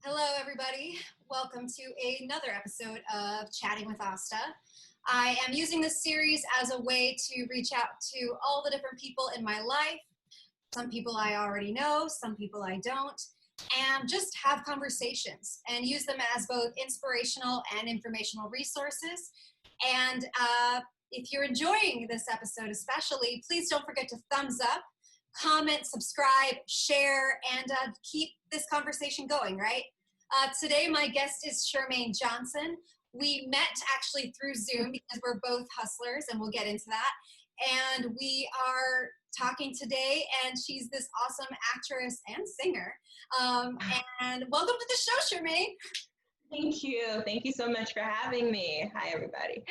Hello, everybody. Welcome to another episode of Chatting with Asta. I am using this series as a way to reach out to all the different people in my life. Some people I already know, some people I don't, and just have conversations and use them as both inspirational and informational resources. And if you're enjoying this episode especially, please don't forget to thumbs up, comment, subscribe, share, and keep this conversation going, right? Today, my guest is Chermaine Johnson. We met actually through Zoom because we're both hustlers, and we'll get into that. And we are talking today, and she's this awesome actress and singer. And welcome to the show, Chermaine. Thank you. Thank you so much for having me. Hi, everybody.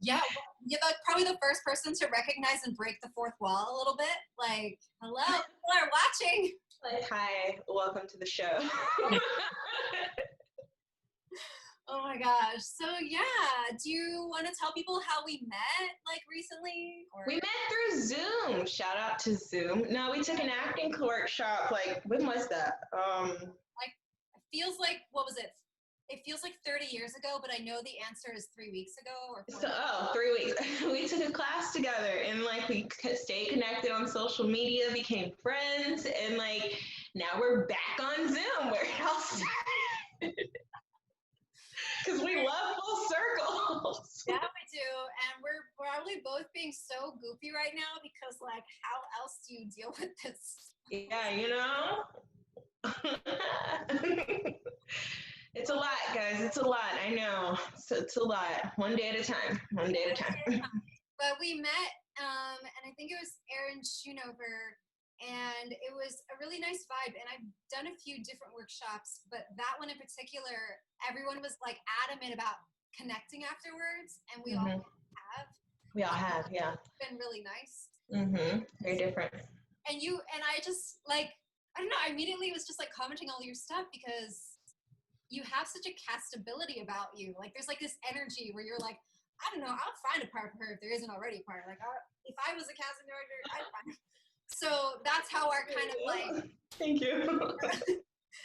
Yeah, you're probably the first person to recognize and break the fourth wall a little bit. Like, hello, people are watching. Like, hi, welcome to the show. Oh my gosh. So yeah, do you want to tell people how we met, like, recently? Or? We met through Zoom. Shout out to Zoom. No, we took an acting workshop, like, when was that? Like, it feels like, what was it? It feels like 30 years ago, but I know the answer is 3 weeks ago. Or 3 weeks. We took a class together, and like we stayed connected on social media, became friends, and like now we're back on Zoom where it all started. Because we love full circles. Yeah, we do, and we're probably both being so goofy right now because, like, how else do you deal with this? Yeah, you know. It's a lot, guys. It's a lot. I know. So it's a lot. One day at a time. One day at a time. But we met, and I think it was Aaron Schoonover, and it was a really nice vibe. And I've done a few different workshops, but that one in particular, everyone was like adamant about connecting afterwards, and we all have. We all have, yeah. It's been really nice. Very different. And I just like, I don't know, I immediately was just like commenting all your stuff because you have such a castability about you. Like, there's like this energy where you're like, I don't know, I'll find a part for her if there isn't already a part. Like, if I was a casting director, I'd find her. So that's how our kind of like. Thank you.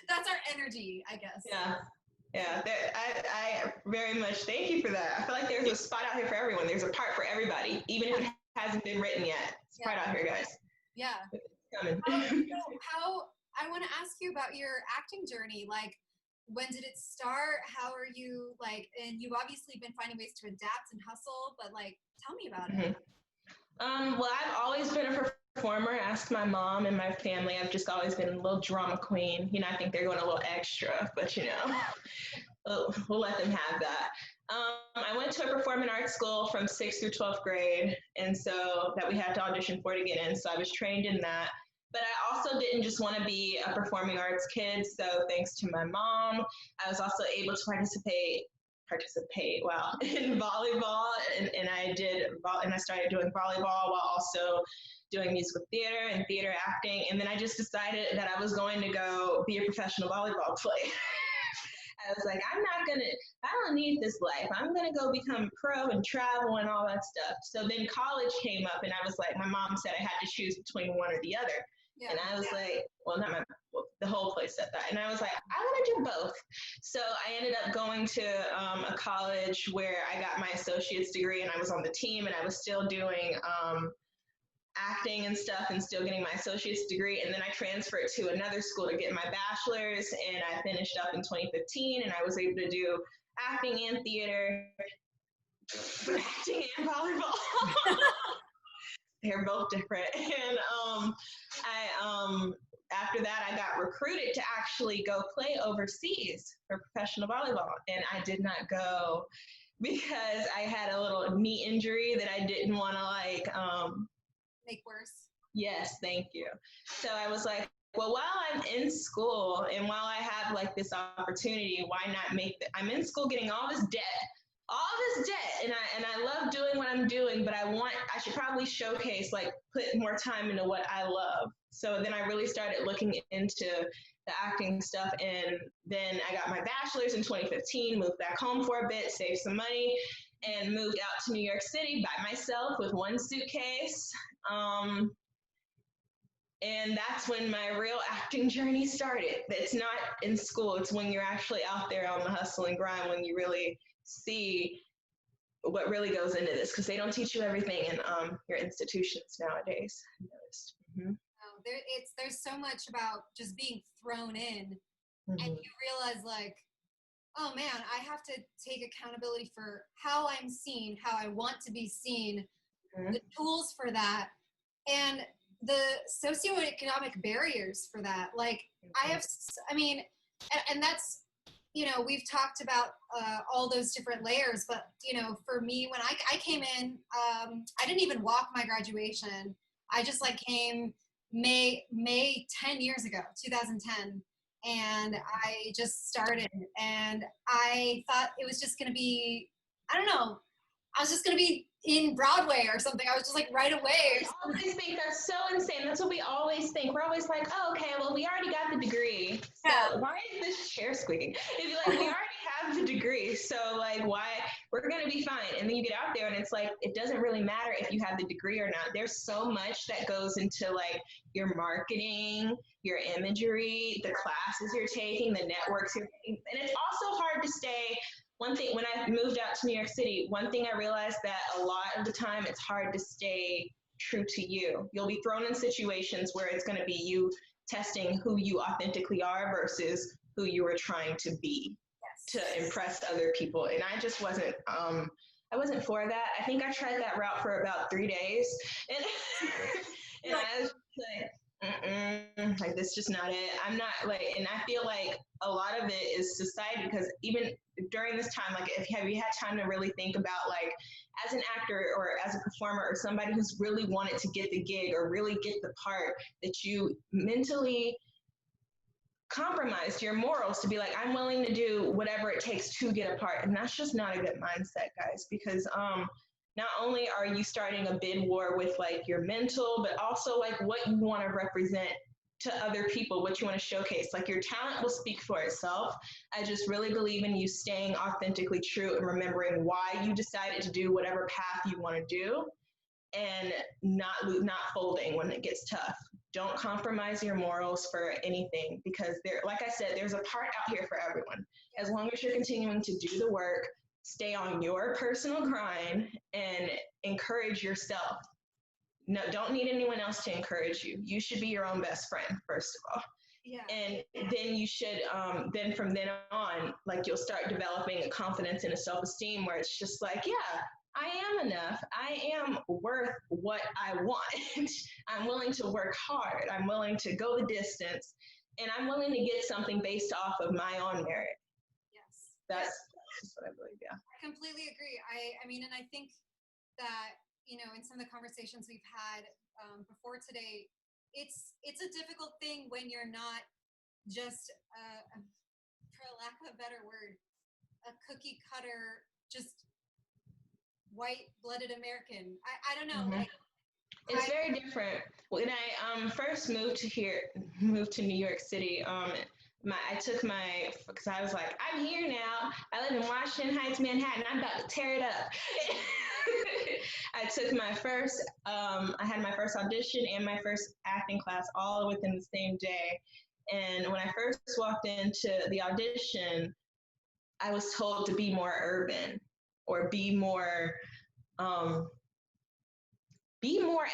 That's our energy, I guess. Yeah. Yeah, I very much thank you for that. I feel like there's a spot out here for everyone. There's a part for everybody, even if it hasn't been written yet. It's a part out here, guys. Yeah. It's coming. How I want to ask you about your acting journey. Like, when did it start? How are you, like, and you've obviously been finding ways to adapt and hustle, but like, tell me about it. Well, I've always been a performer. Ask my mom and my family. I've just always been a little drama queen. You know, I think they're going a little extra, but you know, we'll let them have that. I went to a performing arts school from 6th through 12th grade, and so that we had to audition for to get in. So I was trained in that. But I also didn't just want to be a performing arts kid. So thanks to my mom, I was also able to participate, in volleyball. And I started doing volleyball while also doing musical theater and theater acting. And then I just decided that I was going to go be a professional volleyball player. I was like, I don't need this life. I'm going to go become pro and travel and all that stuff. So then college came up, and I was like, my mom said I had to choose between one or the other. Yeah. And I was like, the whole place said that. And I was like, I want to do both. So I ended up going to a college where I got my associate's degree, and I was on the team, and I was still doing acting and stuff and still getting my associate's degree. And then I transferred to another school to get my bachelor's, and I finished up in 2015, and I was able to do acting and theater, acting and volleyball. They're both different. And after that, I got recruited to actually go play overseas for professional volleyball. And I did not go because I had a little knee injury that I didn't want to make worse. Yes, thank you. So I was like, well, while I'm in school and while I have like this opportunity, why not I'm in school getting all this debt, and I love doing what I'm doing, but I should probably showcase, like, put more time into what I love. So then I really started looking into the acting stuff, and then I got my bachelor's in 2015, moved back home for a bit, saved some money, and moved out to New York City by myself with one suitcase. And that's when my real acting journey started. It's not in school, it's when you're actually out there on the hustle and grind, when you really see what really goes into this, because they don't teach you everything in your institutions nowadays. Mm-hmm. There's so much about just being thrown in, Mm-hmm. and you realize like, oh man, I have to take accountability for how I'm seen, how I want to be seen, Mm-hmm. the tools for that, and the socioeconomic barriers for that. Like I mean, and that's, you know, we've talked about all those different layers, but you know, for me, when I came in, I didn't even walk my graduation. I just like came May 10 years ago, 2010. And I just started, and I thought it was just going to be, I don't know, I was just going to be in Broadway or something. I was just like right away. I always think that's so insane. That's what we always think. We're always like, oh, okay, well, we already got the degree. So Yeah. why is this chair squeaking? It'd be like, we already have the degree. So like, why? We're going to be fine. And then you get out there and it's like, it doesn't really matter if you have the degree or not. There's so much that goes into like your marketing, your imagery, the classes you're taking, the networks you're taking. And it's also hard to stay. One thing, when I moved out to New York City, one thing I realized that a lot of the time it's hard to stay true to you. You'll be thrown in situations where it's going to be you testing who you authentically are versus who you are trying to be to impress other people. And I just wasn't, I wasn't for that. I think I tried that route for about 3 days. And, and I was like, like this is just not it. I'm not like, and I feel like a lot of it is society, because even during this time, like have you had time to really think about like as an actor or as a performer or somebody who's really wanted to get the gig or really get the part, that you mentally compromised your morals to be like, I'm willing to do whatever it takes to get a part. And that's just not a good mindset, guys, because not only are you starting a bid war with like your mental, but also like what you want to represent to other people, what you want to showcase. Like your talent will speak for itself. I just really believe in you staying authentically true and remembering why you decided to do whatever path you want to do, and not folding when it gets tough. Don't compromise your morals for anything, because there, like I said, there's a part out here for everyone. As long as you're continuing to do the work, stay on your personal grind, and encourage yourself. No, don't need anyone else to encourage you. You should be your own best friend, first of all. Yeah. And then you should, then from then on, like you'll start developing a confidence and a self-esteem where it's just like, yeah, I am enough. I am worth what I want. I'm willing to work hard. I'm willing to go the distance, and I'm willing to get something based off of my own merit. Yes. That's just what I believe, yeah. I completely agree. I mean, and I think that, you know, in some of the conversations we've had before today, it's a difficult thing when you're not just, for lack of a better word, a cookie cutter, just white-blooded American. I don't know. Mm-hmm. Like, it's very different. When I first moved to New York City, I took because I was like, I'm here now. I live in Washington Heights, Manhattan. I'm about to tear it up. I took my first, I had my first audition and my first acting class all within the same day. And when I first walked into the audition, I was told to be more urban, or be more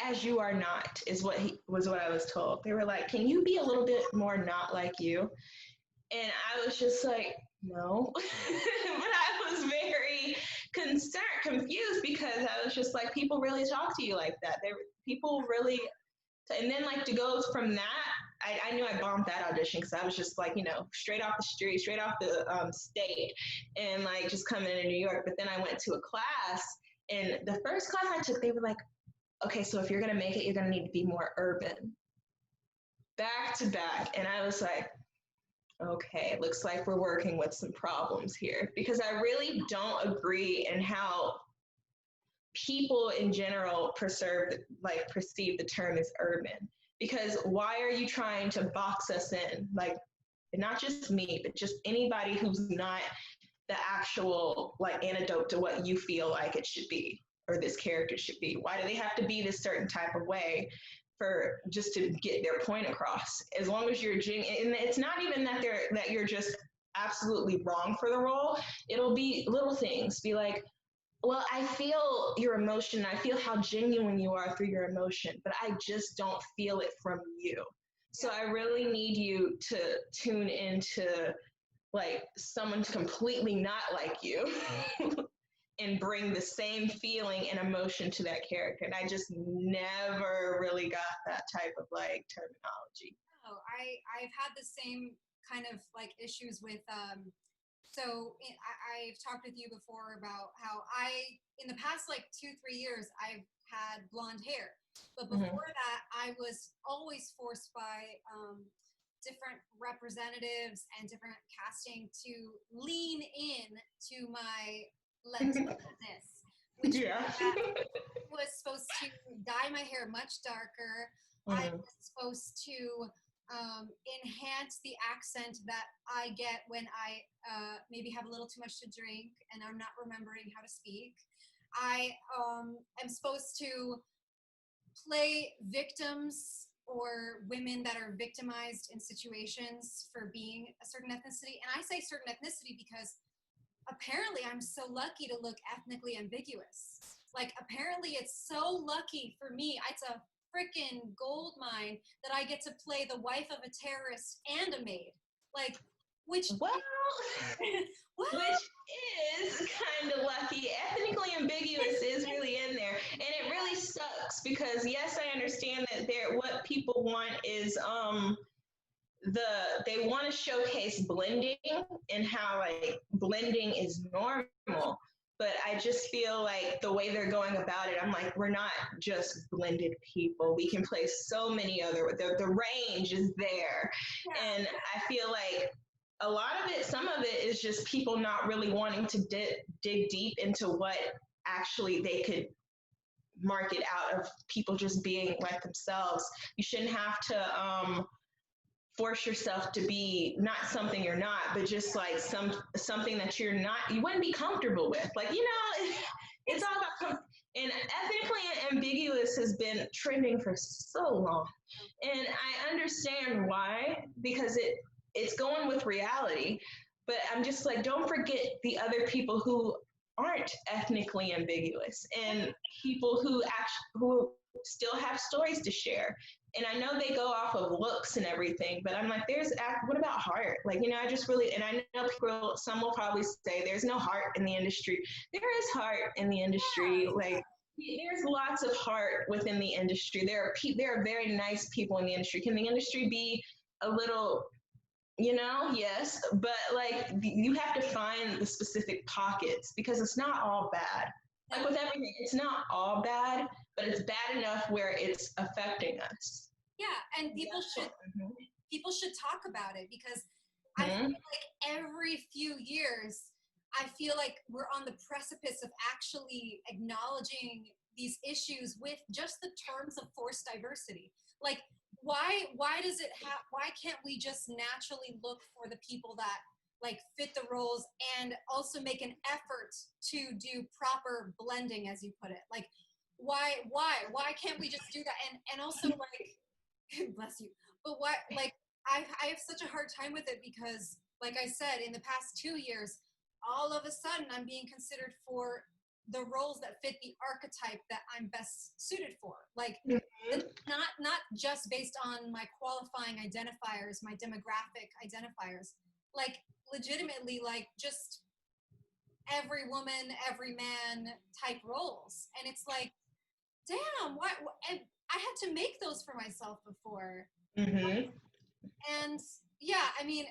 as you are not, is what I was told. They were like, can you be a little bit more not like you? And I was just like, no. But I was very confused, because I was just like, people really talk to you like that. People really, and then like to go from that, I knew I bombed that audition, because I was just like, you know, straight off the street, straight off the state, and like just coming into New York. But then I went to a class, and the first class I took, they were like, okay, so if you're going to make it, you're going to need to be more urban. Back to back. And I was like, okay, it looks like we're working with some problems here, because I really don't agree in how people in general perceive the term as urban. Because why are you trying to box us in? Like, not just me, but just anybody who's not the actual like antidote to what you feel like it should be, or this character should be. Why do they have to be this certain type of way? for just to get their point across. As long as you're genuine, and it's not even that you're just absolutely wrong for the role. It'll be little things. Be like, well, I feel your emotion. I feel how genuine you are through your emotion, but I just don't feel it from you. So I really need you to tune into like someone completely not like you and bring the same feeling and emotion to that character. And I just never really got that type of like terminology. Oh, I've had the same kind of like issues with I've talked with you before about how in the past like 2-3 years, I've had blonde hair. But before that, I was always forced by different representatives and different casting to lean in to my Latinx, which was supposed to dye my hair much darker. I was supposed to enhance the accent that I get when I maybe have a little too much to drink and I'm not remembering how to speak. I am supposed to play victims or women that are victimized in situations for being a certain ethnicity. And I say certain ethnicity because apparently I'm so lucky to look ethnically ambiguous. Like apparently it's so lucky for me. It's a freaking gold mine that I get to play the wife of a terrorist and a maid. Like, which is kind of lucky. Ethnically ambiguous is really in there, and it really sucks because yes, I understand that what people want is they want to showcase blending and how like blending is normal. But I just feel like the way they're going about it, I'm like, we're not just blended people. We can play so many other, the range is there. Yeah. And I feel like a lot of it, some of it is just people not really wanting to dig deep into what actually they could market out of people just being like themselves. You shouldn't have to force yourself to be not something you're not, but just like something that you wouldn't be comfortable with. Like, you know, it's all about, and ethnically ambiguous has been trending for so long. And I understand why, because it's going with reality, but I'm just like, don't forget the other people who aren't ethnically ambiguous and people who still have stories to share. And I know they go off of looks and everything, but I'm like, what about heart? Like, you know, I just really, and I know some will probably say there's no heart in the industry. There is heart in the industry. Like, there's lots of heart within the industry. There are very nice people in the industry. Can the industry be a little, you know, yes, but like you have to find the specific pockets because it's not all bad. Like with everything, it's not all bad, but it's bad enough where it's affecting us. Yeah, and people should talk about it because I feel like every few years, I feel like we're on the precipice of actually acknowledging these issues with just the terms of forced diversity. Like, why can't we just naturally look for the people that like fit the roles and also make an effort to do proper blending, as you put it? Like, why can't we just do that? And also like, bless you, but why, like, I have such a hard time with it because, like I said, in the past 2 years, all of a sudden I'm being considered for the roles that fit the archetype that I'm best suited for. Like, not just based on my qualifying identifiers, my demographic identifiers, like legitimately like just every woman, every man type roles. And it's like, damn, why? And I had to make those for myself before. And yeah, I mean,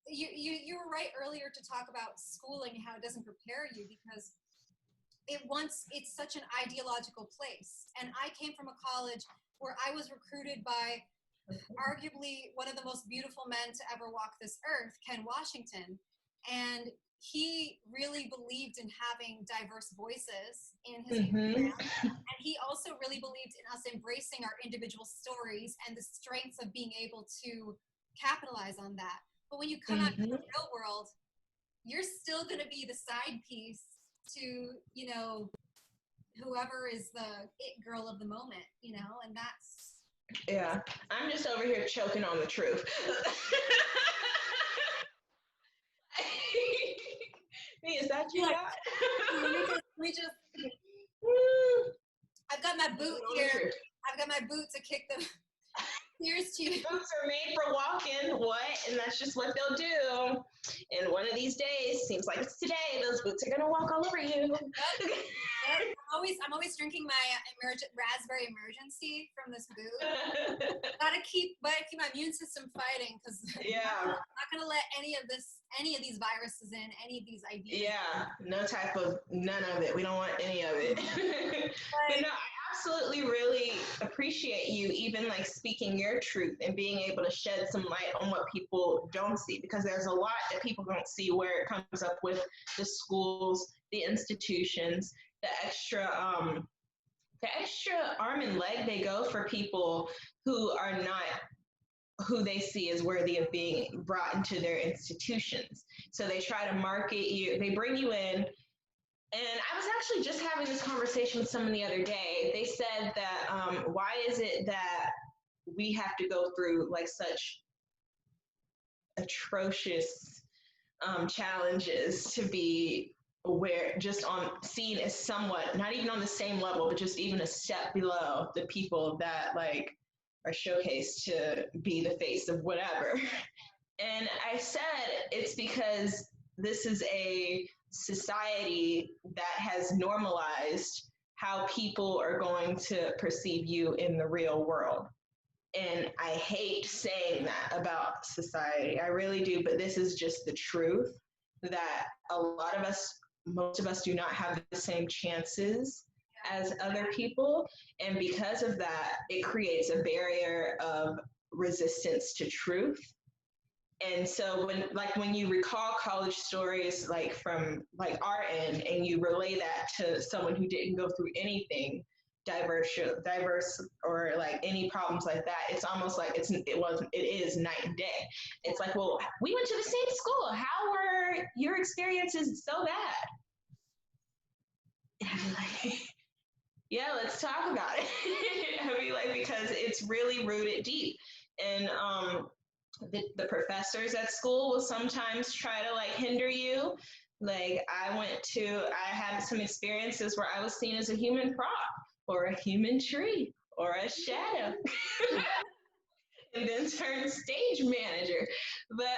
you were right earlier to talk about schooling, how it doesn't prepare you because it's such an ideological place. And I came from a college where I was recruited by arguably one of the most beautiful men to ever walk this earth, Ken Washington. And he really believed in having diverse voices in his program. And he also really believed in us embracing our individual stories and the strengths of being able to capitalize on that. But when you come out to the real world, you're still going to be the side piece to, you know, whoever is the it girl of the moment, you know, and that's Yeah, I'm just over here choking on the truth. Is that you Like, got? let me just I've got my boot here. I've got my boot to kick the tears to you. Boots are made for walking. What? And that's just what they'll do. And one of these days, seems like it's today, those boots are gonna walk all over you. Yep. I'm always drinking my raspberry emergency from this boot. Gotta keep my immune system fighting, because Yeah. I'm not gonna let any of these viruses in, any of these ideas. Yeah, none of it. We don't want any of it. But no, I absolutely really appreciate you even like speaking your truth and being able to shed some light on what people don't see, because there's a lot that people don't see where it comes up with the schools, the institutions, the extra arm and leg they go for people who are not who they see as worthy of being brought into their institutions. So they try to market you, they bring you in. And I was actually just having this conversation with someone the other day. They said that why is it that we have to go through like such atrocious challenges to be aware, just on seen as somewhat, not even on the same level, but just even a step below the people that like are showcased to be the face of whatever. And I said it's because this is a society that has normalized how people are going to perceive you in the real world. And I hate saying that about society. I really do, but this is just the truth that a lot of us, most of us do not have the same chances as other people. And because of that, it creates a barrier of resistance to truth. And so when you recall college stories like from like our end and you relay that to someone who didn't go through anything diverse or like any problems like that, it's almost like it is night and day. It's like, well, we went to the same school. How were your experiences so bad? And I'm like, yeah, let's talk about it. I mean, like, because it's really rooted deep. And the professors at school will sometimes try to like hinder you. Like I had some experiences where I was seen as a human prop or a human tree or a shadow. And then turned stage manager. But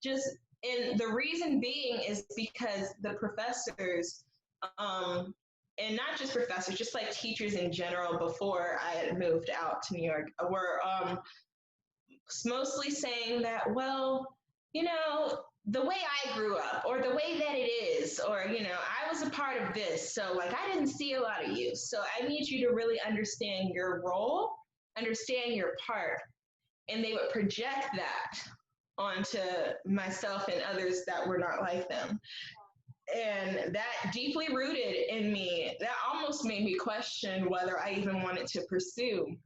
just and the reason being is because the professors and not just professors, just like teachers in general before I had moved out to New York were mostly saying that, well, you know, the way I grew up or the way that it is, or, you know, I was a part of this. So, like, I didn't see a lot of you. So, I need you to really understand your role, understand your part. And they would project that onto myself and others that were not like them. And that deeply rooted in me, that almost made me question whether I even wanted to pursue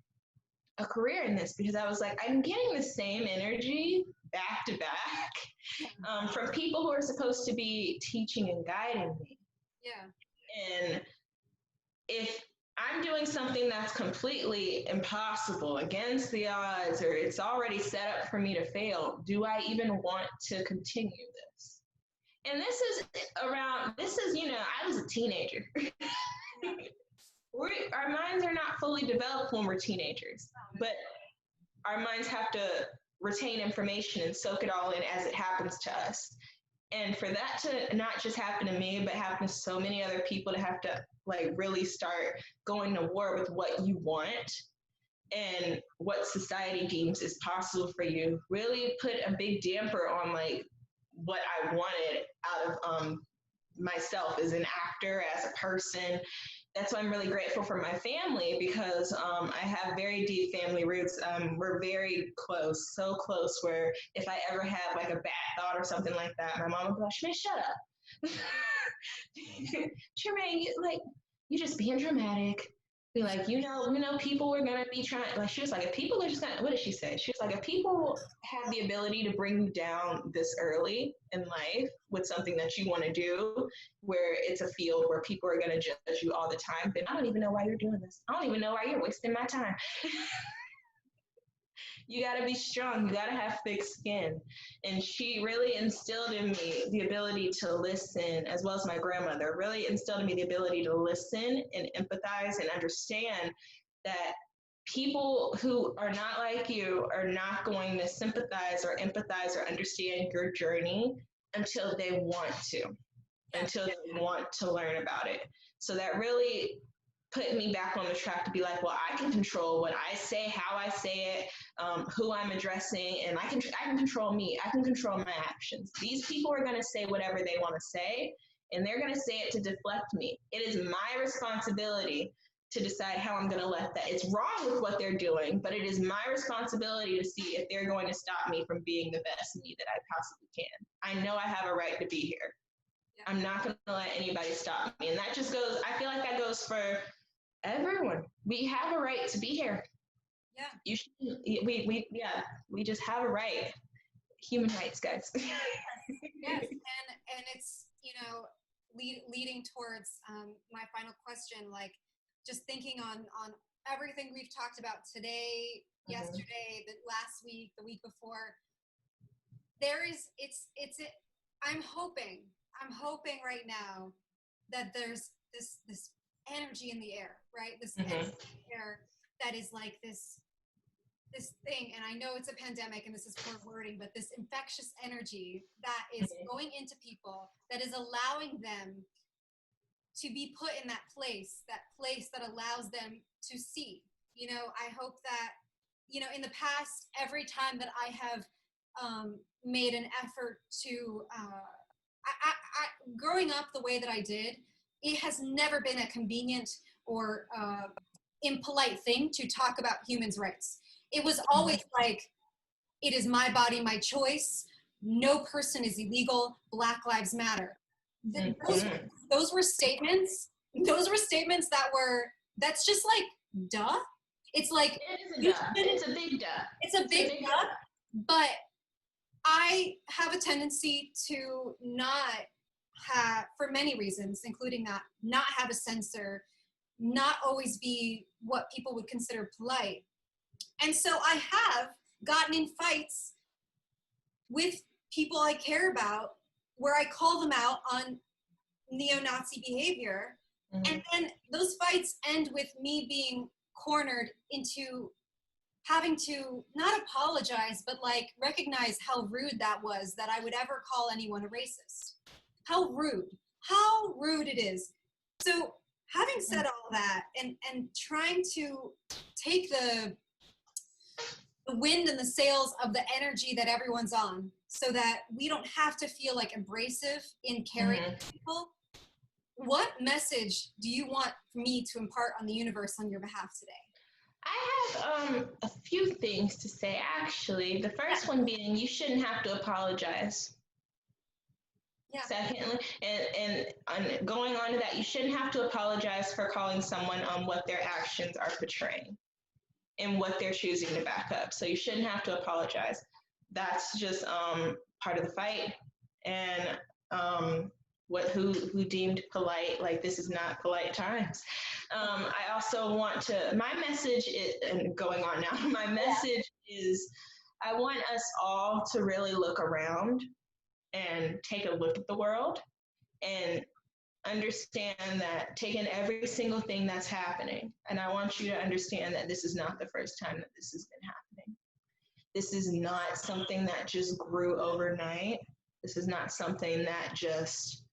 a career in this, because I was like, I'm getting the same energy back to back from people who are supposed to be teaching and guiding me. Yeah. And if I'm doing something that's completely impossible, against the odds, or it's already set up for me to fail, do I even want to continue this? And this is, you know, I was a teenager. Our minds are not fully developed when we're teenagers, but our minds have to retain information and soak it all in as it happens to us. And for that to not just happen to me, but happen to so many other people, to have to like really start going to war with what you want and what society deems is possible for you, really put a big damper on like what I wanted out of myself as an actor, as a person. That's why I'm really grateful for my family, because I have very deep family roots. We're very close, so close where if I ever have like a bad thought or something like that, my mom would be like, Chermaine, shut up. Chermaine, you just being dramatic. Be like, people were gonna be trying. Like she was like, if people are just gonna, what did she say? She was like, if people have the ability to bring you down this early in life with something that you want to do, where it's a field where people are gonna judge you all the time, then I don't even know why you're doing this. I don't even know why you're wasting my time. You got to be strong. You got to have thick skin. And she really instilled in me the ability to listen, as well as my grandmother, really instilled in me the ability to listen and empathize and understand that people who are not like you are not going to sympathize or empathize or understand your journey until they want to, until they want to learn about it. So that really put me back on the track to be like, well, I can control what I say, how I say it, who I'm addressing, and I can control me. I can control my actions. These people are going to say whatever they want to say, and they're going to say it to deflect me. It is my responsibility to decide how I'm going to let that. It's wrong with what they're doing, but it is my responsibility to see if they're going to stop me from being the best me that I possibly can. I know I have a right to be here. I'm not going to let anybody stop me. And that just goes, I feel like that goes for everyone. We have a right to be here. Yeah. You should, we just have a right. Human rights, guys. Yes, and it's, leading towards my final question, like just thinking on everything we've talked about today, yesterday, the last week, the week before. I'm hoping right now that there's this energy in the air, right? This energy in the air that is like this thing, and I know it's a pandemic and this is poor wording, but this infectious energy that is going into people, that is allowing them to be put in that place that allows them to see. I hope that, in the past, every time that I have made an effort to, growing up the way that I did, it has never been a convenient or impolite thing to talk about humans' rights. It was always like, it is my body, my choice. No person is illegal. Black Lives Matter. Those were statements. That's just like, duh. It's like, it's a big duh. It's a big duh. But I have a tendency to not have, for many reasons, including that, not have a censor, not always be what people would consider polite. And so I have gotten in fights with people I care about where I call them out on neo-Nazi behavior. And then those fights end with me being cornered into having to not apologize, but like recognize how rude that was, that I would ever call anyone a racist. How rude it is. So having said all that, and trying to take the wind and the sails of the energy that everyone's on, so that we don't have to feel like abrasive in carrying people. What message do you want me to impart on the universe on your behalf today? I have a few things to say, actually. The first one being, you shouldn't have to apologize. Yeah. Secondly, and going on to that, you shouldn't have to apologize for calling someone on what their actions are portraying and what they're choosing to back up. So you shouldn't have to apologize. That's just part of the fight. And who deemed polite, like this is not polite times. I also want to, my message is, and going on now, my message is, I want us all to really look around and take a look at the world and understand that, taking every single thing that's happening. And I want you to understand that this is not the first time that this has been happening. This is not something that just grew overnight. This is not something that just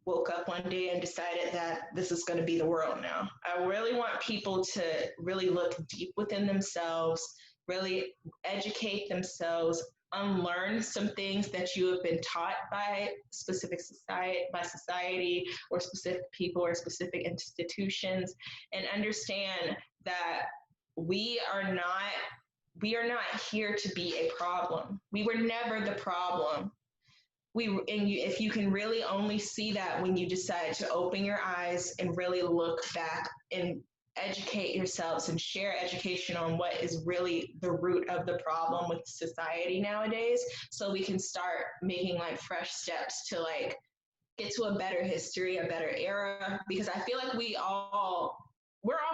woke up one day and decided that this is going to be the world now. I really want people to really look deep within themselves, really educate themselves, unlearn some things that you have been taught by society or specific people or specific institutions, and understand that we are not here to be a problem. We were never the problem. If you can really only see that when you decide to open your eyes and really look back and educate yourselves and share education on what is really the root of the problem with society nowadays, so we can start making like fresh steps to like get to a better history, a better era, because I feel like we're all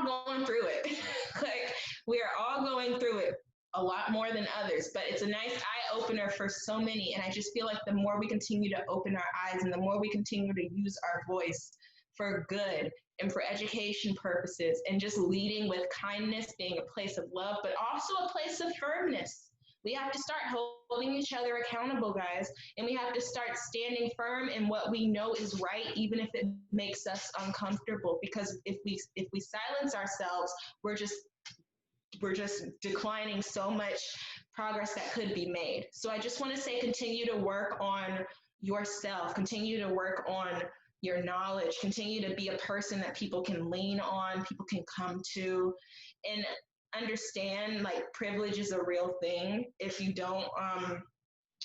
going through it. Like we are all going through it a lot more than others, but it's a nice eye opener for so many. And I just feel like the more we continue to open our eyes and the more we continue to use our voice for good and for education purposes and just leading with kindness, being a place of love, but also a place of firmness. We have to start holding each other accountable, guys, and we have to start standing firm in what we know is right, even if it makes us uncomfortable. Because if we silence ourselves, we're just declining so much progress that could be made. So I just want to say, continue to work on yourself, continue to work on your knowledge, continue to be a person that people can lean on, people can come to, and understand like privilege is a real thing. If you don't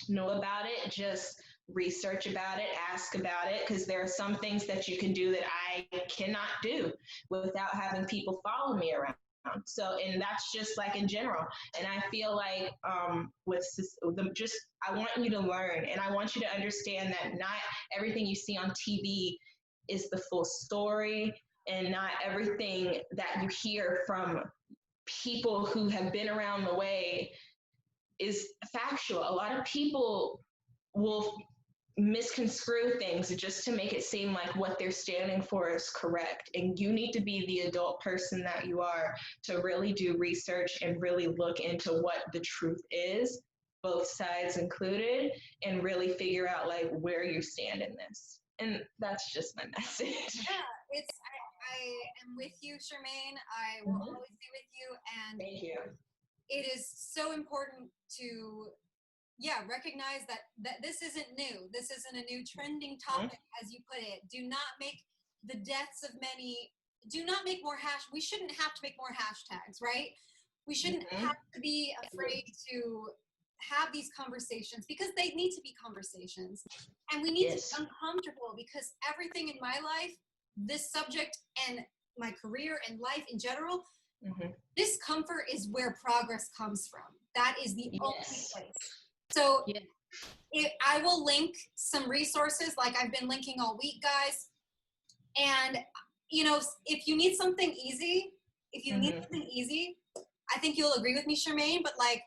know about it, just research about it, ask about it, because there are some things that you can do that I cannot do without having people follow me around. So, and that's just like in general. And I feel like I want you to learn, and I want you to understand that not everything you see on TV is the full story, and not everything that you hear from people who have been around the way is factual. A lot of people will misconstrue things just to make it seem like what they're standing for is correct. And you need to be the adult person that you are to really do research and really look into what the truth is, both sides included, and really figure out like where you stand in this. And that's just my message. Yeah, I am with you, Chermaine. I will always be with you. And thank you. It is so important to recognize that this isn't new. This isn't a new trending topic, as you put it. Do not make the deaths of many, we shouldn't have to make more hashtags, right? We shouldn't have to be afraid to have these conversations, because they need to be conversations. And we need to be uncomfortable, because everything in my life, this subject and my career and life in general, discomfort is where progress comes from. That is the only place. So I will link some resources like I've been linking all week, guys. And, if you need something easy, I think you'll agree with me, Chermaine, but like,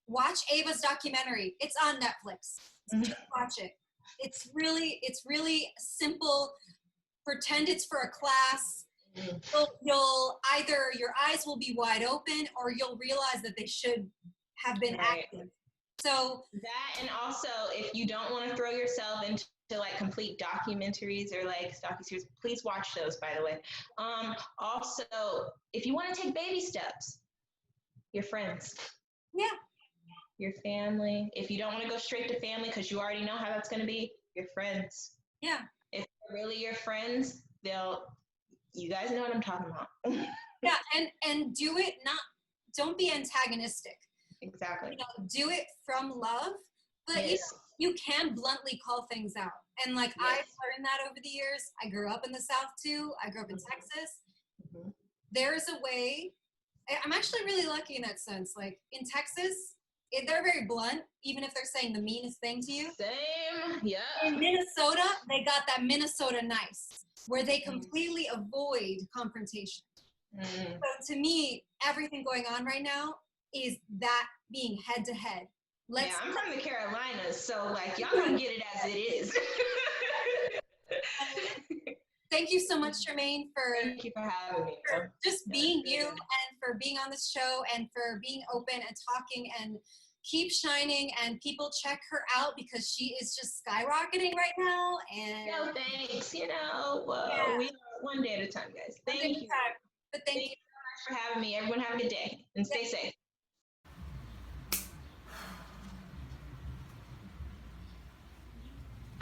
watch Ava's documentary. It's on Netflix. Just watch it. It's really simple. Pretend it's for a class. You'll either your eyes will be wide open, or you'll realize that they should have been active. So that, and also if you don't want to throw yourself into like complete documentaries or like docuseries, please watch those, by the way. Also, if you want to take baby steps, your friends. Yeah. Your family. If you don't want to go straight to family because you already know how that's going to be, your friends. Yeah. If they're really your friends, you guys know what I'm talking about. Yeah, and don't be antagonistic. Exactly. Do it from love, but you can bluntly call things out. And like I've learned that over the years. I grew up in the South too. I grew up in Texas. There's a way. I'm actually really lucky in that sense. Like in Texas, they're very blunt, even if they're saying the meanest thing to you. Same, yeah. In Minnesota, they got that Minnesota nice, where they completely avoid confrontation. So to me, everything going on right now is that being head to head. I'm from the Carolinas, so like y'all gonna get it as it is. Thank you so much, Chermaine, thank you for having me. For just being you, and for being on this show, and for being open and talking, and keep shining. And people check her out, because she is just skyrocketing right now. And thanks. We are one day at a time, guys. Thank you. But thank you so much for having me. Everyone have a good day and stay safe.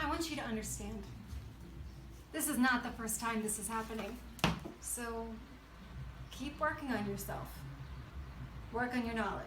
I want you to understand, this is not the first time this is happening. So keep working on yourself. Work on your knowledge.